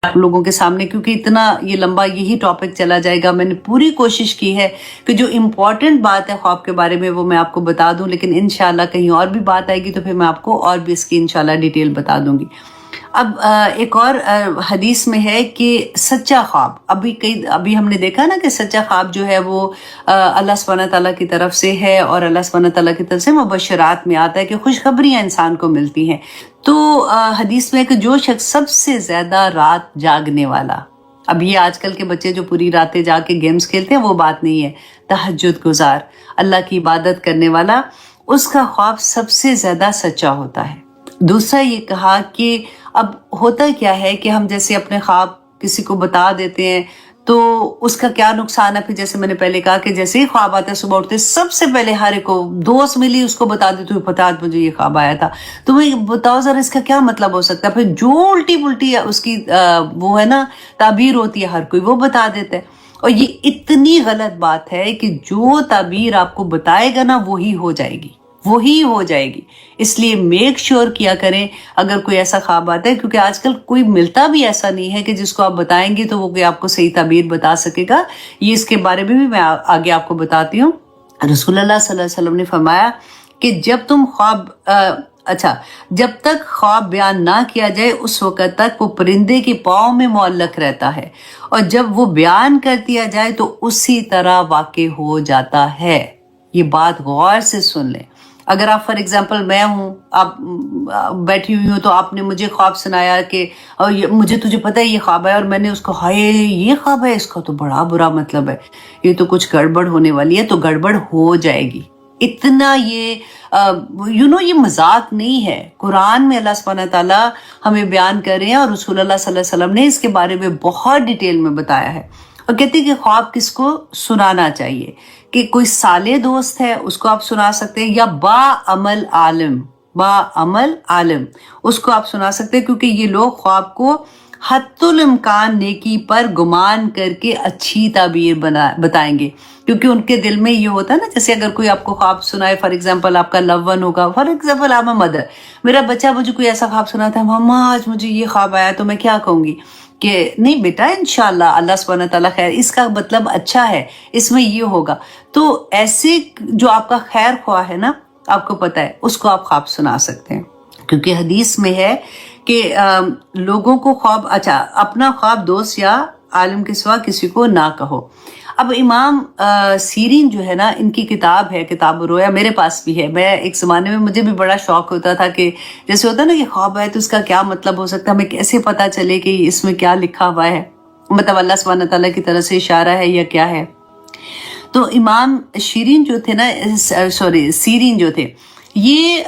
آپ لوگوں کے سامنے، کیونکہ اتنا یہ لمبا یہی ٹاپک چلا جائے گا. میں نے پوری کوشش کی ہے کہ جو امپورٹنٹ بات ہے خواب کے بارے میں وہ میں آپ کو بتا دوں، لیکن انشاءاللہ کہیں اور بھی بات آئے گی تو پھر میں آپ کو اور بھی اس کی انشاءاللہ ڈیٹیل بتا دوں گی. اب ایک اور حدیث میں ہے کہ سچا خواب، ابھی ہم نے دیکھا نا کہ سچا خواب جو ہے وہ اللہ سبحانہ تعالیٰ کی طرف سے ہے، اور اللہ سبحانہ تعالیٰ کی طرف سے مبشرات میں آتا ہے کہ خوشخبریاں انسان کو ملتی ہیں. تو حدیث میں ہے کہ جو شخص سب سے زیادہ رات جاگنے والا، اب یہ آج کل کے بچے جو پوری راتیں جا کے گیمز کھیلتے ہیں وہ بات نہیں ہے، تہجد گزار، اللہ کی عبادت کرنے والا، اس کا خواب سب سے زیادہ سچا ہوتا ہے. دوسرا یہ کہا کہ اب ہوتا کیا ہے کہ ہم جیسے اپنے خواب کسی کو بتا دیتے ہیں تو اس کا کیا نقصان ہے. پھر جیسے میں نے پہلے کہا کہ جیسے ہی خواب آتا ہے صبح اٹھتے سب سے پہلے ہر ایک کو دوست ملی اس کو بتا دیتے ہوئے پتا مجھے یہ خواب آیا تھا. تو میں بتاؤ ذرا اس کا کیا مطلب ہو سکتا ہے. پھر جو الٹی پلٹی اس کی وہ ہے نا تعبیر ہوتی ہے ہر کوئی وہ بتا دیتا ہے. اور یہ اتنی غلط بات ہے کہ جو تعبیر آپ کو بتائے گا نا وہی ہو جائے گی، وہی ہو جائے گی. اس لیے میک شور کیا کریں اگر کوئی ایسا خواب آتا ہے، کیونکہ آج کل کوئی ملتا بھی ایسا نہیں ہے کہ جس کو آپ بتائیں گے تو وہ کوئی آپ کو صحیح تعبیر بتا سکے گا. یہ اس کے بارے میں بھی میں آگے آپ کو بتاتی ہوں. رسول اللہ صلی اللہ علیہ وسلم نے فرمایا کہ جب تک خواب بیان نہ کیا جائے اس وقت تک وہ پرندے کے پاؤں میں معلق رہتا ہے، اور جب وہ بیان کر دیا جائے تو اسی طرح واقع ہو جاتا ہے. یہ بات غور سے سن لیں. اگر آپ فار ایگزامپل میں ہوں، آپ بیٹھی ہوئی ہوں تو آپ نے مجھے خواب سنایا کہ تجھے پتہ ہے یہ خواب ہے، اور میں نے اس کو ہائے یہ خواب ہے، اس کا تو بڑا برا مطلب ہے، یہ تو کچھ گڑبڑ ہونے والی ہے، تو گڑبڑ ہو جائے گی. اتنا یہ یہ مذاق نہیں ہے. قرآن میں اللہ سبحانہ تعالیٰ ہمیں بیان کر رہے ہیں، اور رسول اللہ صلی اللہ علیہ وسلم نے اس کے بارے میں بہت ڈیٹیل میں بتایا ہے. اور کہتے ہیں کہ خواب کس کو سنانا چاہیے، کہ کوئی صالح دوست ہے اس کو آپ سنا سکتے ہیں، یا باعمل عالم اس کو آپ سنا سکتے ہیں، کیونکہ یہ لوگ خواب کو حتی الامکان نیکی پر گمان کر کے اچھی تعبیر بتائیں گے. کیونکہ ان کے دل میں یہ ہوتا ہے نا، جیسے اگر کوئی آپ کو خواب سنائے، فار ایگزامپل آپ کا لو ون ہوگا، فار ایگزامپل آپ مدر، میرا بچہ مجھے کوئی ایسا خواب سناتا ہے، ماما آج مجھے یہ خواب آیا، تو میں کیا کہوں گی کہ نہیں بیٹا انشاءاللہ اللہ سبحانہ تعالیٰ خیر، اس کا مطلب اچھا ہے، اس میں یہ ہوگا. تو ایسے جو آپ کا خیر خواہ ہے نا، آپ کو پتہ ہے اس کو آپ خواب سنا سکتے ہیں. کیونکہ حدیث میں ہے کہ لوگوں کو اپنا خواب دوست یا عالم کے سوا کسی کو نہ کہو. اب امام سیرین جو ہے نا، ان کی کتاب ہے کتاب الرؤیا، میرے پاس بھی ہے. میں ایک زمانے میں مجھے بھی بڑا شوق ہوتا تھا کہ جیسے ہوتا ہے نا کہ خواب ہے تو اس کا کیا مطلب ہو سکتا ہے، ہمیں کیسے پتا چلے کہ اس میں کیا لکھا ہوا ہے، مطلب اللہ سبحانہ تعالیٰ کی طرف سے اشارہ ہے یا کیا ہے. تو امام سیرین جو تھے یہ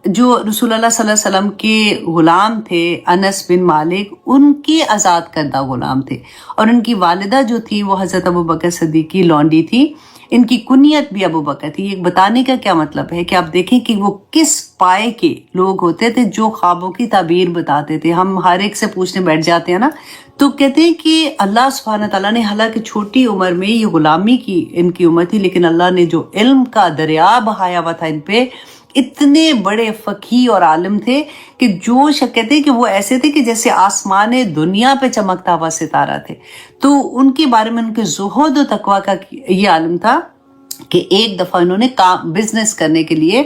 جو رسول اللہ صلی اللہ علیہ وسلم کے غلام تھے، انس بن مالک، ان کے آزاد کردہ غلام تھے. اور ان کی والدہ جو تھی وہ حضرت ابوبکر صدیق کی لونڈی تھی. ان کی کنیت بھی ابوبکر تھی. یہ بتانے کا کیا مطلب ہے کہ آپ دیکھیں کہ وہ کس پائے کے لوگ ہوتے تھے جو خوابوں کی تعبیر بتاتے تھے. ہم ہر ایک سے پوچھنے بیٹھ جاتے ہیں نا، تو کہتے ہیں کہ اللہ سبحانہ تعالیٰ نے، حالانکہ چھوٹی عمر میں یہ غلامی کی ان کی عمر تھی، لیکن اللہ نے جو علم کا دریا بہایا ہوا تھا ان پہ، اتنے بڑے فقیہ اور عالم تھے کہ جو کہتے ہیں کہ وہ ایسے تھے کہ جیسے آسمان دنیا پہ چمکتا ہوا ستارہ تھے. تو ان کے بارے میں ان کے زہد و تقوی کا یہ عالم تھا کہ ایک دفعہ انہوں نے بزنس کرنے کے لیے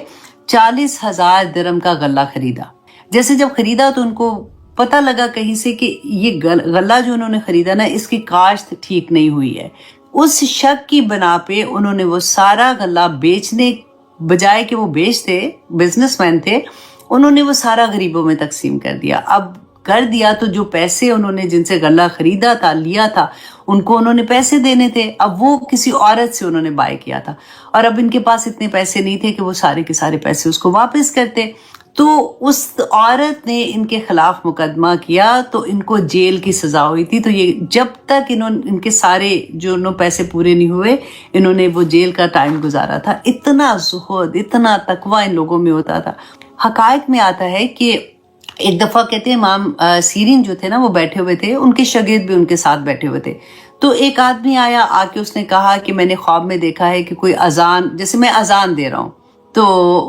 40,000 درہم کا غلہ خریدا. جیسے جب خریدا تو ان کو پتہ لگا کہیں سے کہ یہ غلہ جو انہوں نے خریدا نا، اس کی کاشت ٹھیک نہیں ہوئی ہے. اس شک کی بنا پہ انہوں نے وہ سارا غلہ بیچنے بجائے کہ وہ بیچتے، بزنس مین تھے، انہوں نے وہ سارا غریبوں میں تقسیم کر دیا. اب کر دیا تو جو پیسے انہوں نے جن سے غلہ خریدا تھا، لیا تھا، ان کو انہوں نے پیسے دینے تھے. اب وہ کسی عورت سے انہوں نے بائی کیا تھا، اور اب ان کے پاس اتنے پیسے نہیں تھے کہ وہ سارے کے سارے پیسے اس کو واپس کرتے. تو اس عورت نے ان کے خلاف مقدمہ کیا تو ان کو جیل کی سزا ہوئی تھی. تو یہ جب تک ان کے سارے جو پیسے پورے نہیں ہوئے، انہوں نے وہ جیل کا ٹائم گزارا تھا. اتنا زہد، اتنا تقوی ان لوگوں میں ہوتا تھا. حقائق میں آتا ہے کہ ایک دفعہ کہتے ہیں امام سیرین جو تھے نا، وہ بیٹھے ہوئے تھے، ان کے شاگرد بھی ان کے ساتھ بیٹھے ہوئے تھے. تو ایک آدمی آیا، آ کے اس نے کہا کہ میں نے خواب میں دیکھا ہے کہ کوئی اذان، جیسے میں اذان دے رہا ہوں. تو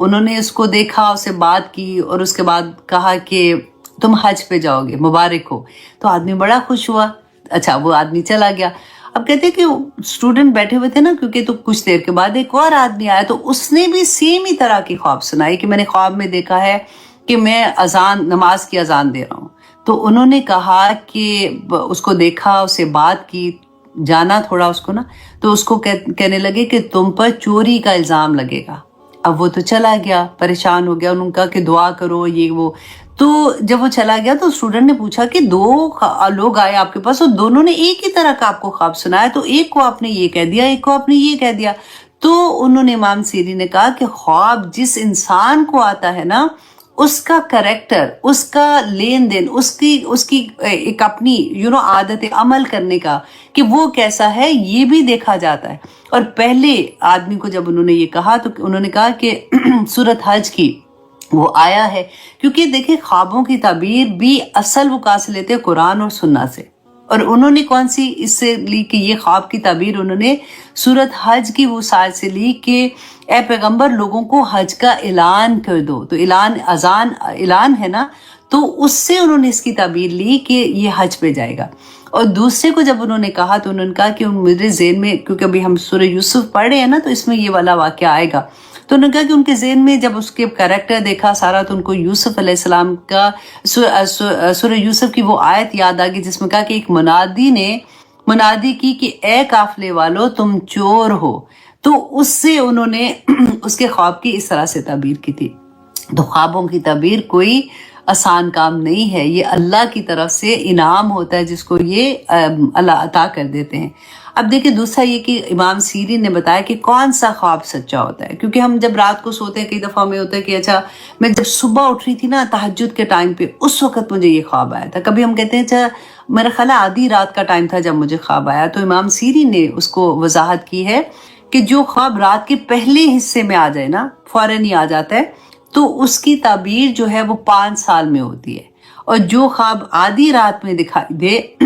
انہوں نے اس کو دیکھا، اس سے بات کی، اور اس کے بعد کہا کہ तुम हज पे जाओगे, मुबारक हो। तो आदमी बड़ा खुश हुआ। अच्छा, वो आदमी चला गया। अब कहते हैं कि स्टूडेंट बैठे हुए थे ना, क्योंकि तो कुछ देर के बाद एक और आदमी आया, तो उसने भी सेम ही तरह की ख्वाब सुनाई कि मैंने ख्वाब में देखा है कि मैं अजान, नमाज की अजान दे रहा हूँ। तो उन्होंने कहा कि उसको देखा, उससे बात की, जाना थोड़ा उसको ना, तो उसको कहने लगे कि तुम पर चोरी का इल्जाम लगेगा। अब वो तो चला गया, परेशान हो गया। उन्होंने कहा कि दुआ करो, ये वो। तो जब वो चला गया तो स्टूडेंट ने पूछा कि दो लोग आए आपके पास और दोनों ने एक ही तरह का आपको ख्वाब सुनाया, तो एक को आपने ये कह दिया, एक को आपने ये कह दिया। तो उन्होंने, इमाम सीरी ने कहा कि ख्वाब जिस इंसान को आता है ना, उसका करेक्टर, उसका लेन देन, उसकी एक अपनी आदत अमल करने का कि वो कैसा है, ये भी देखा जाता है। और पहले आदमी को जब उन्होंने ये कहा तो उन्होंने कहा कि सूरत हज की वो आया है, क्योंकि देखिए ख्वाबों की ताबीर भी असल वो कहाँ से लेते हैं, कुरान और सुन्ना से। और उन्होंने कौन सी इससे ली कि ये ख्वाब की ताबीर उन्होंने सूरत हज की वो साल से ली कि ए पैगंबर, लोगों को हज का ऐलान कर दो। तो ऐलान है ना, तो उससे उन्होंने इसकी ताबीर ली कि ये हज पे जाएगा। और दूसरे को जब उन्होंने कहा तो उन्होंने कहा कि मेरे ज़हन में, क्योंकि अभी हम सूरह यूसुफ पढ़ रहे हैं ना, तो इसमें ये वाला वाक़या आएगा। तो उन्होंने कहा कि उनके ज़हन में जब उसके कैरेक्टर देखा सारा, तो उनको यूसुफ अलैहिस्सलाम का सूरह यूसुफ की वो आयत याद आ गई जिसमें कहा कि एक मुनादी ने मुनादी की कि ए काफले वालों, तुम चोर हो। तो उससे उन्होंने उसके ख्वाब की इस तरह से ताबीर की थी। तो ख्वाबों की ताबीर कोई आसान काम नहीं है, ये अल्लाह की तरफ से इनाम होता है जिसको ये अल्लाह अता कर देते हैं। अब देखिए दूसरा ये कि इमाम सीरी ने बताया कि कौन सा ख्वाब सच्चा होता है, क्योंकि हम जब रात को सोते हैं कई दफ़ा हमें होता है कि अच्छा, मैं जब सुबह उठ रही थी ना तहज्जुद के टाइम पे, उस वक्त मुझे ये ख्वाब आया था। कभी हम कहते हैं अच्छा, मेरा ख्याल आधी रात का टाइम था जब मुझे ख्वाब आया। तो इमाम सीरी ने उसको वजाहत की है कि जो ख्वाब रात के पहले हिस्से में आ जाए ना, फौरन ही आ जाता है, तो उसकी ताबीर जो है वो 5 साल में होती है। और जो ख्वाब आधी रात में दिखाई दे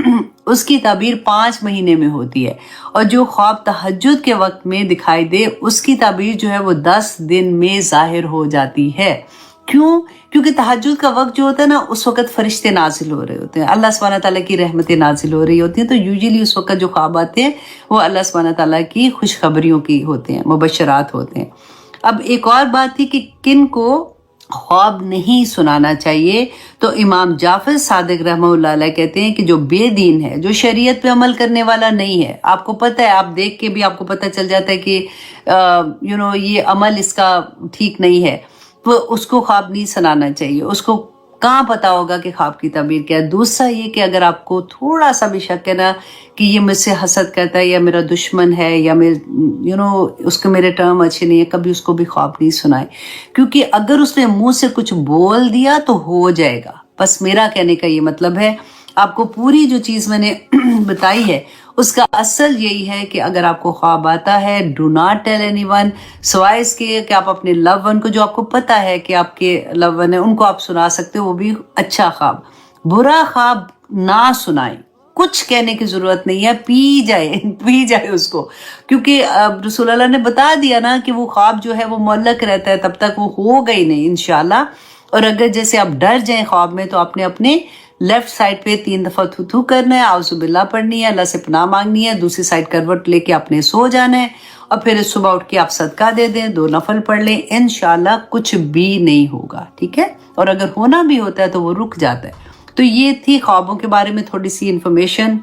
उसकी ताबीर 5 महीने में होती है। और जो ख्वाब तहज्जुद के वक्त में दिखाई दे उसकी ताबीर जो है वो 10 दिन में जाहिर हो जाती है। क्यों? क्योंकि तहज्जुद का वक्त जो होता है ना, उस वक्त फरिश्ते नाजिल हो रहे होते हैं, अल्लाह सुब्हानहू तआला की रहमतें नाजिल हो रही होती हैं। तो यूजुअली उस वक्त जो ख्वाब आते हैं वो अल्लाह सुब्हानहू तआला की खुशखबरियों की होते हैं, मुबश्शरात होते हैं। अब एक और बात थी कि किन को ख्वाब नहीं सुनाना चाहिए। तो इमाम जाफर सादिक रहमतुल्लाह अलैह कहते हैं कि जो बेदीन है, जो शरीयत पे अमल करने वाला नहीं है, आपको पता है, आप देख के भी आपको पता चल जाता है कि ये अमल इसका ठीक नहीं है, तो उसको ख्वाब नहीं सुनाना चाहिए। उसको कहाँ पता होगा कि ख्वाब की ताबीर क्या है। दूसरा ये कि अगर आपको थोड़ा सा भी शक है ना कि ये मुझसे हसद करता है या मेरा दुश्मन है या मेरे उसके मेरे टर्म अच्छे नहीं है, कभी उसको भी ख्वाब नहीं सुनाए, क्योंकि अगर उसने मुंह से कुछ बोल दिया तो हो जाएगा। बस मेरा कहने का ये मतलब है, आपको पूरी जो चीज़ मैंने बताई है उसका असल यही है कि अगर आपको ख्वाब आता है, डू नॉट टेल एनीवन, सिवाय इसके कि आप अपने लव वन को, जो आपको पता है कि आपके लव वन है, उनको आप सुना सकते हो, वो भी अच्छा ख्वाब। बुरा ख्वाब ना सुनाए, कुछ कहने की जरूरत नहीं है, पी जाए उसको, क्योंकि रसूल अल्लाह ने बता दिया ना कि वो ख्वाब जो है वो मुअल्लक रहता है, तब तक वो होगा ही नहीं इंशाल्लाह। और अगर जैसे आप डर जाएं ख्वाब में, तो आपने अपने लेफ्ट साइड पे 3 दफा थू करना है, आउज़ुबिल्लाह पढ़नी है, अल्लाह से पनाह मांगनी है, दूसरी साइड करवट लेके आपने सो जाना है, और फिर सुबह उठ के आप सदका दे दें, 2 नफल पढ़ लें, इंशाल्लाह कुछ भी नहीं होगा, ठीक है। और अगर होना भी होता है तो वो रुक जाता है। तो ये थी ख्वाबों के बारे में थोड़ी सी इंफॉर्मेशन।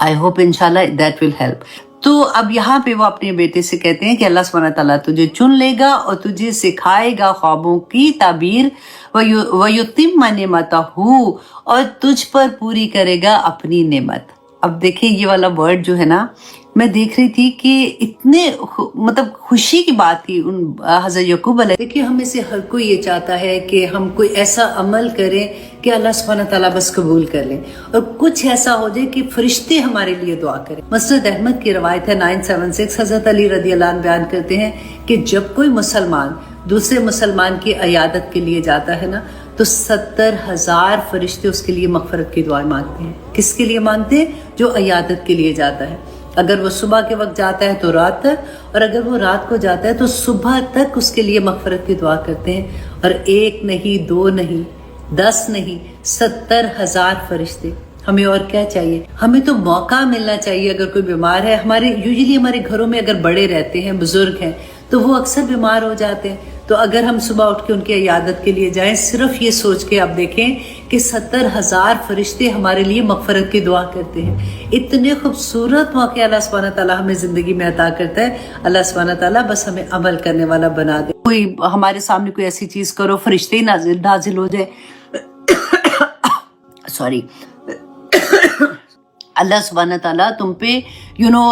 आई होप इंशाल्लाह दैट विल हेल्प। तो अब यहाँ पे वो अपने बेटे से कहते हैं कि अल्लाह सुब्हानहू तआला तुझे चुन लेगा और तुझे सिखाएगा ख्वाबों की ताबीर, वयुतिम्म नेमतहू, और तुझ पर पूरी करेगा अपनी नेमत। अब देखिए ये वाला वर्ड जो है ना, मैं देख रही थी कि इतने मतलब खुशी की बात थी उन हज़रत यकूब अलैहि। देखिए हमें से हर कोई ये चाहता है कि हम कोई ऐसा अमल करें कि अल्लाह सुब्हानहू तआला बस कबूल कर लें, और कुछ ऐसा हो जाए कि फरिश्ते हमारे लिए दुआ करें। मसनद अहमद की रवायत है 976, हज़रत अली रज़ियल्लाहु अन्हु बयान करते हैं कि जब कोई मुसलमान दूसरे मुसलमान की अयादत के लिए जाता है ना, तो 70,000 फरिश्ते उसके लिए मग़फ़िरत की दुआ मांगते हैं। किसके लिए मांगते हैं? जो अयादत के लिए जाता है। अगर वो सुबह के वक्त जाता है तो रात तक, और अगर वो रात को जाता है तो सुबह तक उसके लिए मग़फ़िरत की दुआ करते हैं। और 1 नहीं 2 नहीं, 10 नहीं 70,000 फरिश्ते। हमें और क्या चाहिए? हमें तो मौका मिलना चाहिए। अगर कोई बीमार है, यूजुअली हमारे घरों में अगर बड़े रहते हैं, बुजुर्ग हैं, तो वो अक्सर बीमार हो जाते हैं। तो अगर हम सुबह उठ के उनकी इयादत के लिए जाएं, सिर्फ ये सोच के आप देखें कि 70,000 फरिश्ते हमारे लिए मगफरत की दुआ करते हैं। इतने खूबसूरत मौके अल्लाह सुब्हानहू तआला हमें जिंदगी में अता करता है। अल्लाह सुब्हानहू तआला बस हमें अमल करने वाला बना दे। कोई हमारे सामने कोई ऐसी चीज करो, फरिश्ते ही नाजिल हो जाए। सॉरी, अल्लाह सुब्हानहू तआला तुम पे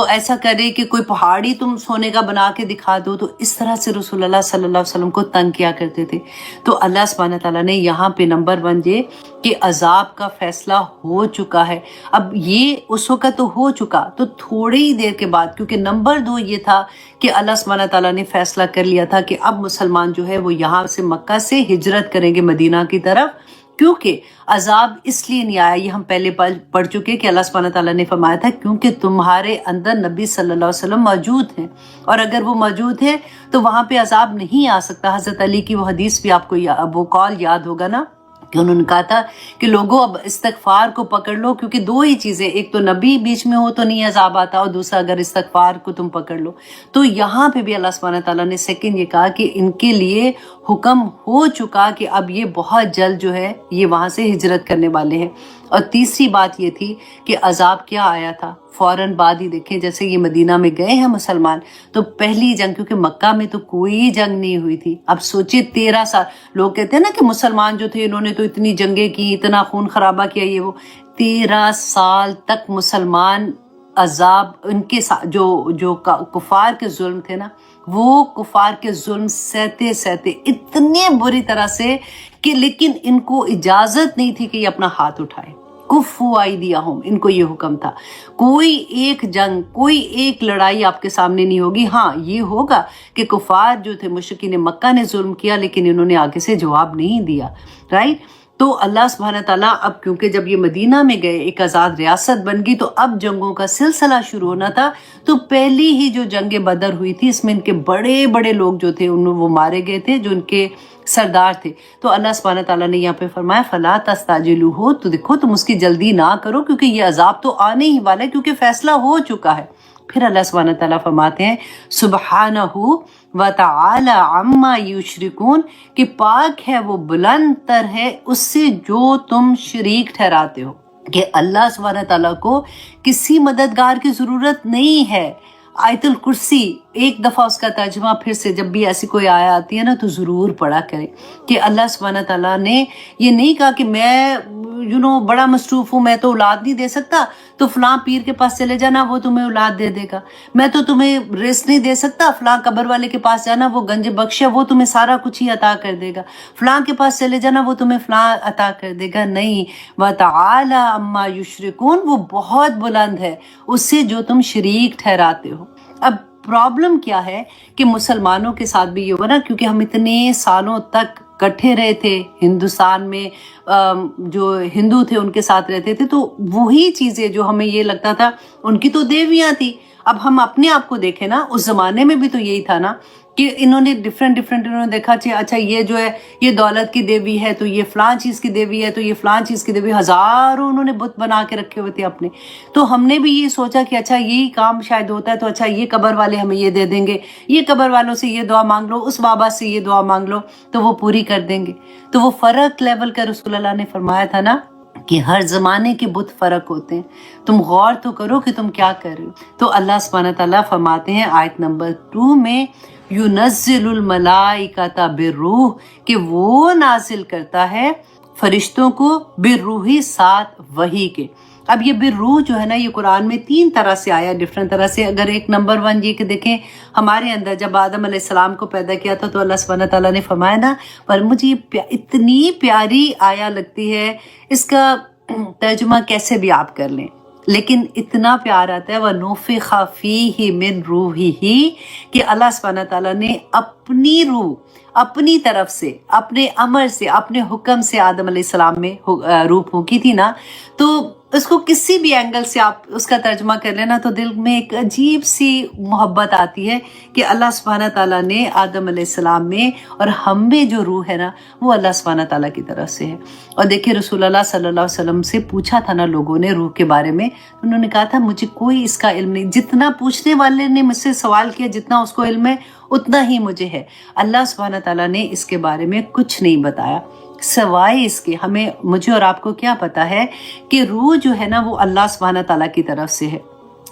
ऐसा करे कि कोई पहाड़ी तुम सोने का बना के दिखा दो। तो इस तरह से रसूलुल्लाह सल्लल्लाहु अलैहि वसल्लम को तंग किया करते थे। तो अल्लाह सुब्हानहू तआला ने यहाँ पे नंबर 1 ये कि अजाब का फैसला हो चुका है। अब ये उस वक्त तो हो चुका, तो थोड़ी ही देर के बाद, क्योंकि नंबर 2 ये था कि अल्लाह सुब्हानहू तआला ने फैसला कर लिया था कि अब मुसलमान जो है वो यहाँ से मक्का से हिजरत करेंगे मदीना की तरफ। क्योंकि अजाब इसलिए नहीं आया, ये हम पहले पढ़ चुके कि अल्लाह सुब्हानहू तआला ने फरमाया था क्योंकि तुम्हारे अंदर नबी सल्लल्लाहु अलैहि वसल्लम मौजूद हैं, और अगर वो मौजूद है तो वहां पे अजाब नहीं आ सकता। हजरत अली की वो हदीस भी आपको वो कॉल याद होगा ना, कि उन्होंने कहा था कि लोगों अब इस्तगफार को पकड़ लो, क्योंकि 2 ही चीजें, एक तो नबी बीच में हो तो नहीं अजाब आता, और दूसरा अगर इस्तगफार को तुम पकड़ लो। तो यहाँ पे भी अल्लाह सुब्हानहू तआला ने सेकंड ये कहा कि इनके लिए हुक्म हो चुका कि अब ये बहुत जल्द जो है ये वहां से हिजरत करने वाले हैं। और तीसरी बात ये थी कि अजाब क्या आया था फौरन बाद ही। देखें, जैसे ये मदीना में गए हैं मुसलमान, तो पहली जंग, क्योंकि मक्का में तो कोई जंग नहीं हुई थी। अब सोचिए 13 साल, लोग कहते हैं ना कि मुसलमान जो थे इन्होंने तो इतनी जंगें की, इतना खून खराबा किया, ये वो। 13 साल तक मुसलमान अजाब, उनके साथ जो कुफार के जुल्म थे ना, वो कुफार के जुल्म सहते सहते इतने बुरी तरह से कि लेकिन इनको इजाजत नहीं थी कि ये अपना हाथ उठाए। कुफू आइदियाहुम, इनको ये हुक्म था कोई एक जंग, कोई एक लड़ाई आपके सामने नहीं होगी। हाँ, ये होगा कि कुफार जो थे, मुशरिकीन मक्का ने जुल्म किया, लेकिन इन्होंने आगे से जवाब नहीं दिया। राइट। तो अल्लाह सुब्हानहू तआला अब, क्योंकि जब ये मदीना में गए, एक आज़ाद रियासत बन गई, तो अब जंगों का सिलसिला शुरू होना था। तो पहली ही जो जंग बदर हुई थी, इसमें इनके बड़े बड़े लोग जो थे वो मारे गए थे, जो इनके सरदार थे। तो अल्लाह सुब्हानहू तआला ने यहाँ पे फरमाया फला तस्ताजिलू हो, तो देखो तुम उसकी जल्दी ना करो, क्योंकि ये अजाब तो आने ही वाला है, क्योंकि फैसला हो चुका है। फिर अल्लाह सुब्हानहू तआला फरमाते हैं सुब्हानहू व तआला अम्मा युशरिकून, कि पाक है वो, बुलंद तर है उससे जो तुम शरीक ठहराते हो। कि अल्लाह सुब्हानहू तआला को किसी मददगार की जरूरत नहीं है। आयतुल कुर्सी, एक दफ़ा उसका तर्जुमा फिर से जब भी ऐसी कोई आया आती है ना, तो ज़रूर पढ़ा करें कि अल्लाह सुब्हानहू तआला ने ये नहीं कहा कि मैं बड़ा मसरूफ़ हूँ, मैं तो औलाद नहीं दे सकता, तो फ़लाँ पीर के पास चले जाना, वो तुम्हें औलाद दे देगा। मैं तो तुम्हें रिस्क नहीं दे सकता, फ़लाँ कब्र वाले के पास जाना, वो गंज बख्श है, वो तुम्हें सारा कुछ ही अता कर देगा। फ़लाँ के पास चले जाना, वो तुम्हें फ़लाँ अता कर देगा। नहीं, व तआला अम्मा युशरिकून, वो बहुत बुलंद है उससे जो तुम शरीक ठहराते हो। अब प्रॉब्लम क्या है कि मुसलमानों के साथ भी ये हुआ ना, क्योंकि हम इतने सालों तक इकट्ठे रहे थे हिंदुस्तान में, जो हिंदू थे उनके साथ रहते थे, तो वही चीज़ें जो हमें ये लगता था उनकी तो देवियाँ थी। अब हम अपने आप को देखें ना, उस ज़माने में भी तो यही था ना कि इन्होंने डिफरेंट इन्होंने देखा, अच्छा ये जो है ये दौलत की देवी है, तो ये फ़लाँ चीज़ की देवी है, तो ये फ़लाँ चीज़ की देवी, हज़ारों उन्होंने बुत बना के रखे हुए थे अपने। तो हमने भी ये सोचा कि अच्छा यही काम शायद होता है, तो अच्छा ये कब्र वाले हमें ये दे देंगे, ये कब्र वालों से ये दुआ मांग लो, उस बाबा से ये दुआ मांग लो, तो वो पूरी कर देंगे। तो वो फ़र्क लेवल का रसूलुल्लाह ने फरमाया था ना कि हर ज़माने के बुत फ़र्क होते हैं, तुम गौर तो करो कि तुम क्या कर रहे हो। तो अल्लाह सुब्हानहू तआला फरमाते हैं आयत नंबर 2 में, युनज़्ज़िलुल मलाइकता बिर्रूह, कि वो नाजिल करता है फरिश्तों को बिर्रूही, साथ वही के। अब ये बिर्रूह जो है ना, ये कुरान में 3 तरह से आया, डिफरेंट तरह से। अगर एक नंबर 1 ये कि देखें, हमारे अंदर जब आदम अलैहिस्सलाम को पैदा किया था, तो अल्लाह सुब्हानहू तआला ने फरमाया ना, पर मुझे इतनी प्यारी आया लगती है, इसका तर्जुमा कैसे भी आप कर लें, लेकिन इतना प्यार आता है, वह नुफ़िख़ फ़ीही मिन रूहिही, कि अल्लाह सुब्हानहू तआला ने अपनी रूह, अपनी तरफ से, अपने अमर से, अपने हुक्म से आदम अलैहिस्सलाम में रूह फूंकी थी ना। तो उसको किसी भी एंगल से आप उसका तर्जमा कर लेना तो दिल में एक अजीब सी मोहब्बत आती है कि अल्लाह सुब्हाना ताला ने आदम अलैहिस्सलाम में और हम में जो रूह है ना वो अल्लाह सुब्हाना ताला की तरफ से है। और देखिए रसूलुल्लाह सल्लल्लाहु अलैहि वसल्लम से पूछा था ना लोगों ने रूह के बारे में, उन्होंने कहा था मुझे कोई इसका इल्म नहीं, जितना पूछने वाले ने मुझसे सवाल किया जितना उसको इल्म है उतना ही मुझे है। अल्लाह सुब्हाना ताला ने इसके बारे में कुछ नहीं बताया सवाए इसके। हमें मुझे और आपको क्या पता है कि रूह जो है ना वो अल्लाह सुब्हाना ताला की तरफ से है।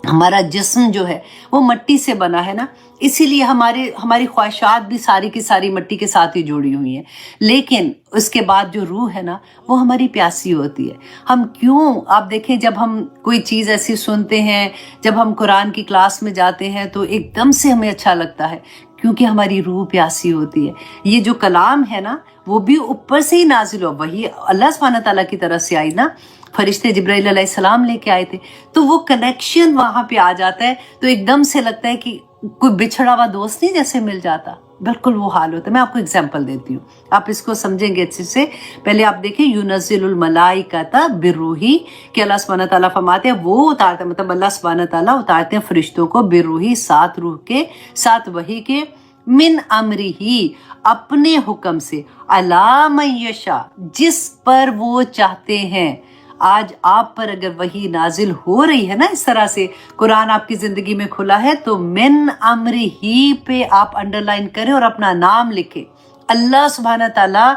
हमारा जिस्म जो है वो मिट्टी से बना है ना, इसीलिए हमारी ख्वाहिशात भी सारी की सारी मिट्टी के साथ ही जुड़ी हुई हैं। लेकिन उसके बाद जो रूह है ना वो हमारी प्यासी होती है। हम क्यों, आप देखें जब हम कोई चीज़ ऐसी सुनते हैं, जब हम कुरान की क्लास में जाते हैं तो एकदम से हमें अच्छा लगता है क्योंकि हमारी रूह प्यासी होती है। ये जो कलाम है ना वो भी ऊपर से ही नाजिल हो, वही अल्लाह सुब्हाना ताला की तरफ से आई ना, फरिश्ते जिब्राइल अलैहिस्सलाम लेके आए थे। तो वो कनेक्शन वहां पे आ जाता है तो एकदम से लगता है कि कोई बिछड़ा हुआ दोस्त नहीं जैसे मिल जाता, बिल्कुल वो हाल होता है। मैं आपको एग्जांपल देती हूँ, आप इसको समझेंगे अच्छे से। पहले आप देखें युनज़्ज़िलुल मलाइकता बिर्रूही कि अल्लाह सुब्हाना ताला फरमाते हैं वो उतारते हैं, मतलब अल्लाह सुब्हाना ताला उतारते हैं फरिश्तों को बिर्रूही साथ रूह के साथ वही के मिन अमरी ही अपने हुक्म से अला मन यशा जिस पर वो चाहते हैं। आज आप पर अगर वही नाजिल हो रही है ना इस तरह से, कुरान आपकी जिंदगी में खुला है तो मिन अमरी ही पे आप अंडरलाइन करें और अपना नाम लिखें। अल्लाह सुब्हाना ताला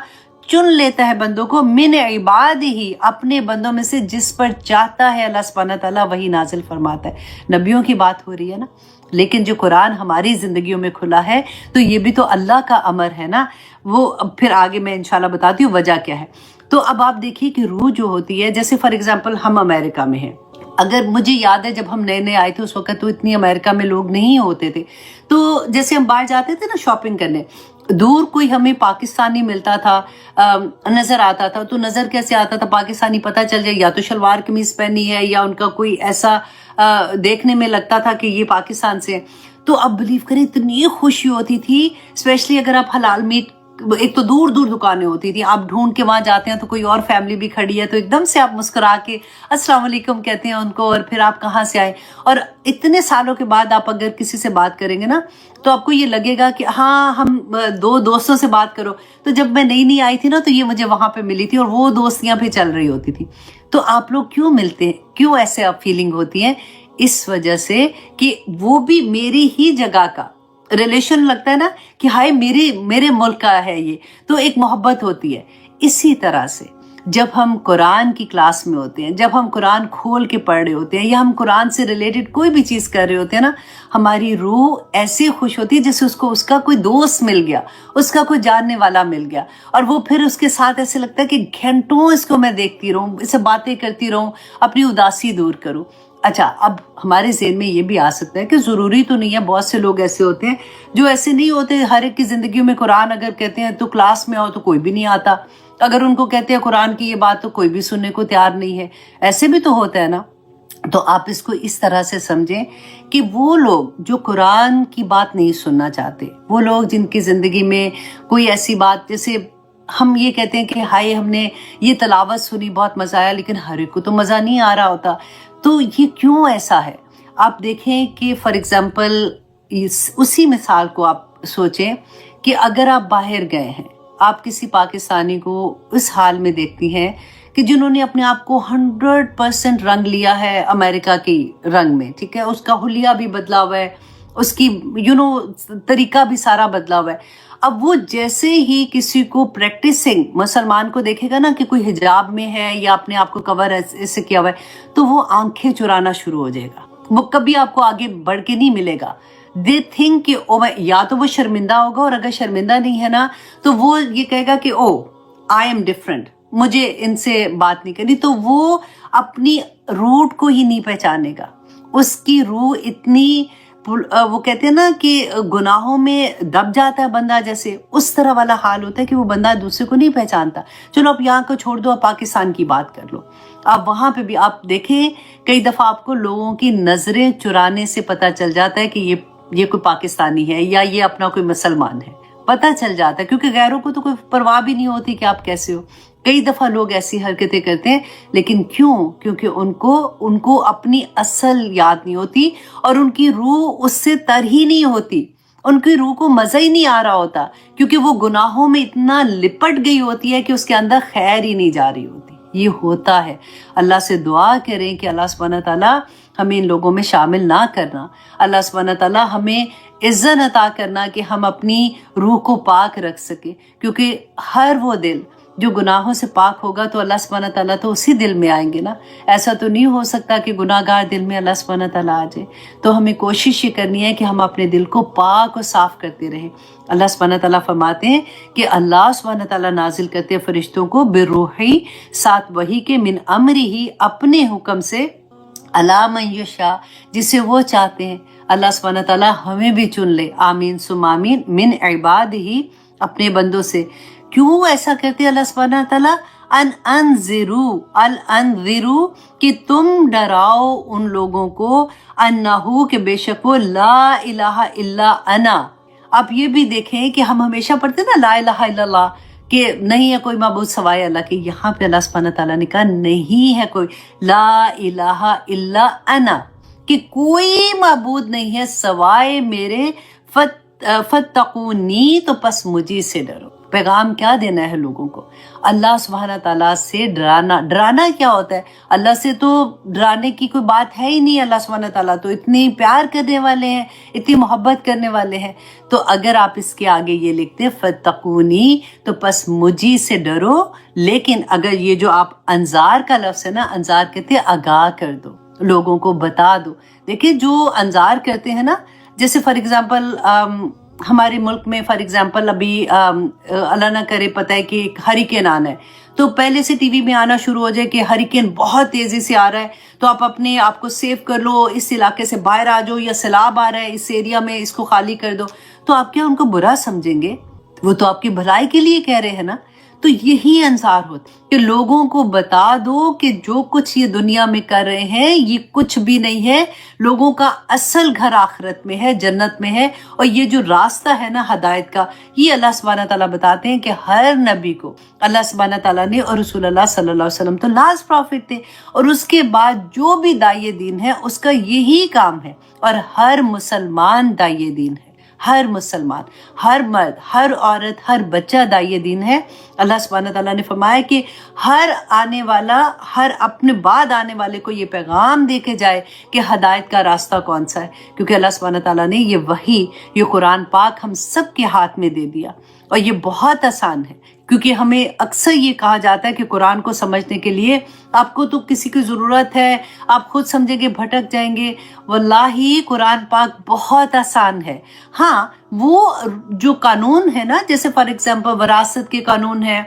चुन लेता है बंदों को मिन इबाद ही, अपने बंदों में से जिस पर चाहता है अल्लाह सुब्हाना ताला वही नाजिल फरमाता है। नबियों की बात हो रही है ना, लेकिन जो कुरान हमारी जिंदगियों में खुला है तो ये भी तो अल्लाह का अमर है ना। वो फिर आगे मैं इंशाल्लाह बताती हूँ वजह क्या है। तो अब आप देखिए कि रूह जो होती है, जैसे फॉर एग्जाम्पल हम अमेरिका में हैं, अगर मुझे याद है जब हम नए नए आए थे उस वक्त तो इतनी अमेरिका में लोग नहीं होते थे, तो जैसे हम बाहर जाते थे ना शॉपिंग करने, दूर कोई हमें पाकिस्तानी मिलता था, नजर आता था, तो नजर कैसे आता था, पाकिस्तानी पता चल जाए या तो शलवार कमीज पहनी है या उनका कोई ऐसा देखने में लगता था कि ये पाकिस्तान से। तो अब बिलीव करें इतनी खुशी होती थी, स्पेशली अगर आप हलाल मीट, एक तो दूर दूर दुकानें होती थी, आप ढूंढ के वहां जाते हैं तो कोई और फैमिली भी खड़ी है तो एकदम से आप मुस्कुरा के अस्सलाम वालेकुम कहते हैं उनको, और फिर आप कहाँ से आए। और इतने सालों के बाद आप अगर किसी से बात करेंगे ना तो आपको ये लगेगा कि हाँ हम दो दोस्तों से बात करो, तो जब मैं नई नई आई थी ना तो ये मुझे वहां पे मिली थी और वो दोस्तियां भी चल रही होती थी। तो आप लोग क्यों मिलते हैं, क्यों ऐसे आप फीलिंग होती है, इस वजह से कि वो भी मेरी ही जगह का रिलेशन लगता है ना कि हाय मेरे मुल्क का है ये, तो एक मोहब्बत होती है। इसी तरह से जब हम कुरान की क्लास में होते हैं, जब हम कुरान खोल के पढ़ रहे होते हैं या हम कुरान से रिलेटेड कोई भी चीज़ कर रहे होते हैं ना, हमारी रूह ऐसे खुश होती है जैसे उसको उसका कोई दोस्त मिल गया, उसका कोई जानने वाला मिल गया, और वो फिर उसके साथ ऐसे लगता है कि घंटों इसको मैं देखती रहूं, इससे बातें करती रहूं, अपनी उदासी दूर करूं। अच्छा, अब हमारे ज़हन में ये भी आ सकता है कि ज़रूरी तो नहीं है, बहुत से लोग ऐसे होते हैं जो ऐसे नहीं होते, हर एक की ज़िंदगी में कुरान अगर कहते हैं तो क्लास में आओ तो कोई भी नहीं आता, अगर उनको कहते हैं कुरान की ये बात तो कोई भी सुनने को तैयार नहीं है, ऐसे भी तो होता है ना। तो आप इसको इस तरह से समझें कि वो लोग जो कुरान की बात नहीं सुनना चाहते, वो लोग जिनकी ज़िंदगी में कोई ऐसी बात, जैसे हम ये कहते हैं कि हाय हमने ये तलावत सुनी बहुत मज़ा आया, लेकिन हर एक को तो मज़ा नहीं आ रहा होता, तो ये क्यों ऐसा है। आप देखें कि फॉर एग्जाम्पल उसी मिसाल को आप सोचें कि अगर आप बाहर गए हैं, आप किसी पाकिस्तानी को उस हाल में देखती हैं कि जिन्होंने अपने आप को 100% रंग लिया है अमेरिका की रंग में, ठीक है, उसका हुलिया भी बदला हुआ है, उसकी तरीका भी सारा बदला हुआ है। अब वो जैसे ही किसी को प्रैक्टिसिंग मुसलमान को देखेगा ना कि कोई हिजाब में है या अपने आप को कवर ऐसे किया हुआ है, तो वो आंखें चुराना शुरू हो जाएगा, वो कभी आपको आगे बढ़ के नहीं मिलेगा। दे थिंक कि ओ या तो वो शर्मिंदा होगा, और अगर शर्मिंदा नहीं है ना तो वो ये कहेगा कि ओ आई एम डिफरेंट, मुझे इनसे बात नहीं करनी, तो वो अपनी रूट को ही नहीं पहचानेगा। उसकी रूह इतनी, वो कहते हैं ना कि गुनाहों में दब जाता है बंदा, जैसे उस तरह वाला हाल होता है कि वो बंदा दूसरे को नहीं पहचानता। चलो आप यहाँ को छोड़ दो, आप पाकिस्तान की बात कर लो, आप वहाँ पे भी आप देखें कई दफ़ा आपको लोगों की नज़रें चुराने से पता चल जाता है कि ये कोई पाकिस्तानी है या ये अपना कोई मुसलमान है, पता चल जाता है, क्योंकि गैरों को तो कोई परवाह भी नहीं होती कि आप कैसे हो। कई दफ़ा लोग ऐसी हरकतें करते हैं, लेकिन क्यों? क्योंकि उनको अपनी असल याद नहीं होती और उनकी रूह उससे तर ही नहीं होती, उनकी रूह को मज़ा ही नहीं आ रहा होता, क्योंकि वो गुनाहों में इतना लिपट गई होती है कि उसके अंदर खैर ही नहीं जा रही होती। ये होता है। अल्लाह से दुआ करें कि अल्लाह सुब्हानहू तआला हमें इन लोगों में शामिल ना करना। अल्लाह सुब्हानहू तआला हमें इज़्ज़त अता करना कि हम अपनी रूह को पाक रख सके, क्योंकि हर वो दिल जो गुनाहों से पाक होगा तो अल्लाह सुब्हानहू तआला तो उसी दिल में आएंगे ना। ऐसा तो नहीं हो सकता कि गुनाहगार दिल में अल्लाह सुब्हानहू तआला आ जाए। तो हमें कोशिश ये करनी है कि हम अपने दिल को पाक और साफ करते रहें। अल्लाह सुब्हानहू तआला फरमाते हैं कि अल्लाह सुब्हानहू तआला नाजिल करते हैं फरिश्तों को बिरूही, साथ वही के, मिन अमरी ही, अपने हुक्म से, अला मन यशा, जिसे वो चाहते हैं। अल्लाह सुब्हानहू तआला हमें भी चुन ले, आमीन सुम आमीन, मिन इबाद ही, अपने बंदों से। क्यों ऐसा कहते हैं अल्लाह सुब्हानहू तआला? अन अनज़िरू, कि तुम डराओ उन लोगों को, अन्नहु, के बेशक वो, ला इलाहा इल्ला अना। आप ये भी देखें कि हम हमेशा पढ़ते हैं ना ला इलाहा इल्लल्लाह, कि नहीं है कोई माबूद सवाए अल्लाह के। यहाँ पे अल्लाह सुब्हानहू तआला ने कहा नहीं है कोई, ला इलाहा इल्ला अना, कि कोई माबूद नहीं है सवाए मेरे, फत्तकूनी, तो बस मुझी से डरो। पैगाम क्या देना है लोगों को? अल्लाह सुब्हानहू तआला से डराना। डराना क्या होता है? अल्लाह से तो डराने की कोई बात है ही नहीं। अल्लाह सुब्हानहू तआला तो इतनी प्यार करने वाले हैं, इतनी मोहब्बत करने वाले हैं। तो अगर आप इसके आगे ये लिखते हैं फत्तकूनी, तो बस मुझी से डरो। लेकिन अगर ये जो आप अंजार का लफ्ज़ है ना, अंजार कहते हैं आगाह कर दो, लोगों को बता दो। देखिए जो अंजार करते हैं ना, जैसे फॉर एग्जाम्पल हमारे मुल्क में फॉर एग्जाम्पल अभी अल्लाह ना करे पता है कि हरिकेन आना है, तो पहले से टीवी में आना शुरू हो जाए कि हरिकेन बहुत तेजी से आ रहा है, तो आप अपने आप को सेव कर लो, इस इलाके से बाहर आ जाओ, या सैलाब आ रहा है इस एरिया में, इसको खाली कर दो। तो आप क्या उनको बुरा समझेंगे? वो तो आपकी भलाई के लिए कह रहे हैं ना। तो यही अंसार होता है कि लोगों को बता दो कि जो कुछ ये दुनिया में कर रहे हैं ये कुछ भी नहीं है, लोगों का असल घर आखिरत में है, जन्नत में है। और ये जो रास्ता है ना हिदायत का, ये अल्लाह सुब्हानहू तआला बताते हैं कि हर नबी को अल्लाह सुब्हानहू तआला ने, और रसूलुल्लाह सल्लल्लाहु अलैहि वसल्लम तो लास्ट प्रॉफिट थे, और उसके बाद जो भी दाई दीन है उसका यही काम है। और हर मुसलमान दाई दीन है, हर मुसलमान, हर मर्द, हर औरत, हर बच्चा दाई दीन है। अल्लाह सुब्हानहू तआला ने फरमाया कि हर आने वाला, हर अपने बाद आने वाले को ये पैगाम दे के जाए कि हदायत का रास्ता कौन सा है, क्योंकि अल्लाह सुब्हानहू तआला ने ये वही, ये कुरान पाक हम सब के हाथ में दे दिया। और ये बहुत आसान है, क्योंकि हमें अक्सर ये कहा जाता है कि कुरान को समझने के लिए आपको तो किसी की ज़रूरत है, आप खुद समझेंगे भटक जाएंगे। वल्लाही कुरान पाक बहुत आसान है। हाँ, वो जो कानून है ना, जैसे फॉर एग्जाम्पल वरासत के कानून है,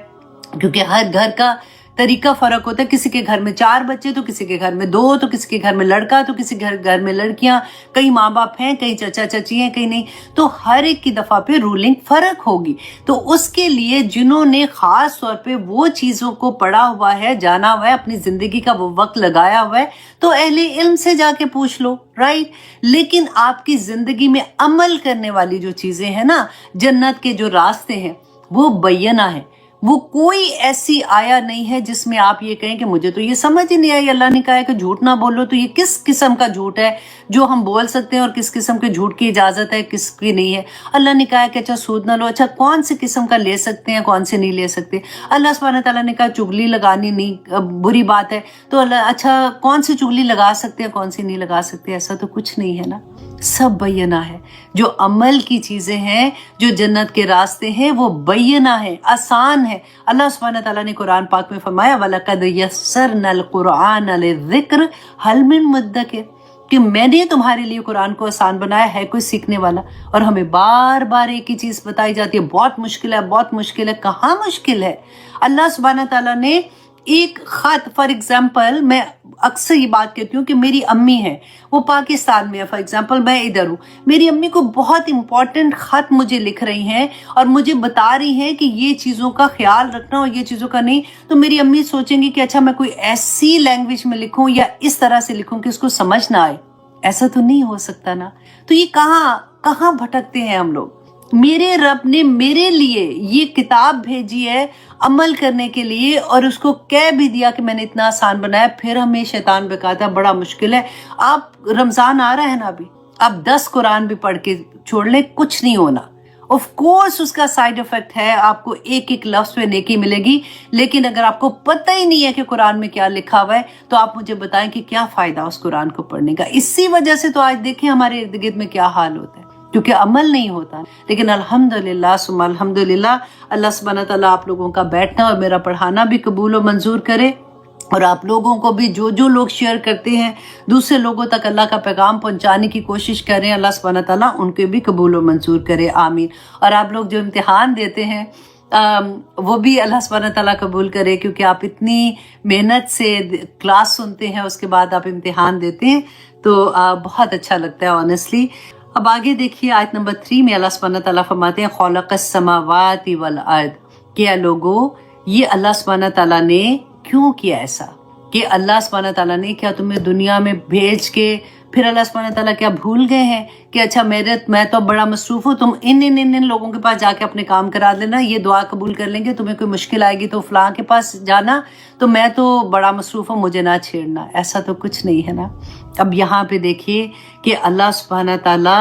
क्योंकि हर घर का तरीका फर्क होता है। किसी के घर में 4 बच्चे, तो किसी के घर में 2, तो किसी के घर में लड़का, तो किसी के घर में लड़कियां, कई माँ बाप हैं, कई चचा चाची हैं, कई नहीं। तो हर एक की दफा पे रूलिंग फर्क होगी। तो उसके लिए जिन्होंने खास तौर पे वो चीजों को पढ़ा हुआ है, जाना हुआ है, अपनी जिंदगी का वो वक्त लगाया हुआ है, तो अहले इल्म से जाके पूछ लो, राइट। लेकिन आपकी जिंदगी में अमल करने वाली जो चीजें हैं ना, जन्नत के जो रास्ते हैं, वो बैना है। वो कोई ऐसी आया नहीं है जिसमें आप ये कहें कि मुझे तो ये समझ ही नहीं आई। अल्लाह ने कहा है कि झूठ ना बोलो, तो ये किस किस्म का झूठ है जो हम बोल सकते हैं, और किस किस्म के झूठ की इजाजत है, किसकी नहीं है। अल्लाह ने कहा है कि अच्छा सूद ना लो, अच्छा कौन से किस्म का ले सकते हैं, कौन से नहीं ले सकते। अल्लाह सुब्हानहू तआला ने कहा चुगली लगानी नहीं बुरी बात है, तो अल्लाह अच्छा कौन सी चुगली लगा सकते हैं, कौन सी नहीं लगा सकते। ऐसा तो कुछ नहीं है ना, सब बैना है। जो अमल की चीजें हैं, जो जन्नत के रास्ते हैं, वो बैना है, आसान है। अल्लाह सुब्हानहू तआला ने कुरान पाक में फरमाया वलक़द यस्सरनल कुरआन लिज़िक्र हल मिन मुद्दकिर, कि मैंने तुम्हारे लिए कुरान को आसान बनाया, है कोई सीखने वाला। और हमें बार बार एक ही चीज बताई जाती है, बहुत मुश्किल है, बहुत मुश्किल है। कहाँ मुश्किल है? अल्लाह सुब्हानहू तआला ने एक खत, फॉर एग्जाम्पल मैं अक्सर ये बात कहती हूँ कि मेरी अम्मी है, वो पाकिस्तान में है, फॉर एग्जाम्पल मैं इधर हूँ, मेरी अम्मी को बहुत इंपॉर्टेंट खत मुझे लिख रही हैं और मुझे बता रही हैं कि ये चीज़ों का ख्याल रखना और ये चीज़ों का नहीं। तो मेरी अम्मी सोचेंगी कि अच्छा मैं कोई ऐसी लैंग्वेज में लिखूँ या इस तरह से लिखूँ कि उसको समझ ना आए। ऐसा तो नहीं हो सकता ना। तो ये कहाँ भटकते हैं हम लोग। मेरे रब ने मेरे लिए ये किताब भेजी है अमल करने के लिए, और उसको कह भी दिया कि मैंने इतना आसान बनाया। फिर हमें शैतान बकाता है बड़ा मुश्किल है। आप रमजान आ रहा है ना, अभी आप 10 कुरान भी पढ़ के छोड़ ले, कुछ नहीं होना। ऑफ कोर्स उसका साइड इफेक्ट है, आपको एक एक लफ्ज पे नेकी मिलेगी, लेकिन अगर आपको पता ही नहीं है कि कुरान में क्या लिखा हुआ है तो आप मुझे बताएं कि क्या फायदा उस कुरान को पढ़ने का। इसी वजह से तो आज देखें हमारे इर्द गिर्द में क्या हाल होता है, क्योंकि अमल नहीं होता। लेकिन अल्हम्दुलिल्लाह सुम्मा अल्हम्दुलिल्लाह, अल्लाह सुब्हानहू तआला आप लोगों का बैठना और मेरा पढ़ाना भी कबूल और मंजूर करे, और आप लोगों को भी जो जो लोग शेयर करते हैं दूसरे लोगों तक अल्लाह का पैगाम पहुंचाने की कोशिश कर रहे हैं, अल्लाह सुब्हानहू तआला उनके भी कबूल और मंजूर करे, आमीन। और आप लोग जो इम्तिहान देते हैं वो भी अल्लाह सुब्हानहू तआला कबूल करे, क्योंकि आप इतनी मेहनत से क्लास सुनते हैं, उसके बाद आप इम्तिहान देते हैं, तो बहुत अच्छा लगता है ऑनेस्टली। अब आगे देखिए आयत नंबर 3 में अल्लाह सुब्हानहू तआला फरमाते हैं खलक़स समावाति वल अर्द, क्या लोगो ये अल्लाह सुब्हानहू तआला ने क्यों किया ऐसा, कि अल्लाह सुब्हानहू तआला ने क्या तुम्हें दुनिया में भेज के फिर अल्लाह सुब्हानहू तआला क्या भूल गए हैं कि अच्छा मैं तो बड़ा मसरूफ हूँ, तुम इन लोगों के पास जाके अपने काम करा देना, ये दुआ कबूल कर लेंगे, तुम्हें कोई मुश्किल आएगी तो फलां के पास जाना, तो मैं तो बड़ा मसरूफ हूँ, मुझे ना छेड़ना। ऐसा तो कुछ नहीं है ना। अब यहाँ पे देखिए कि अल्लाह सुब्हानहू तआला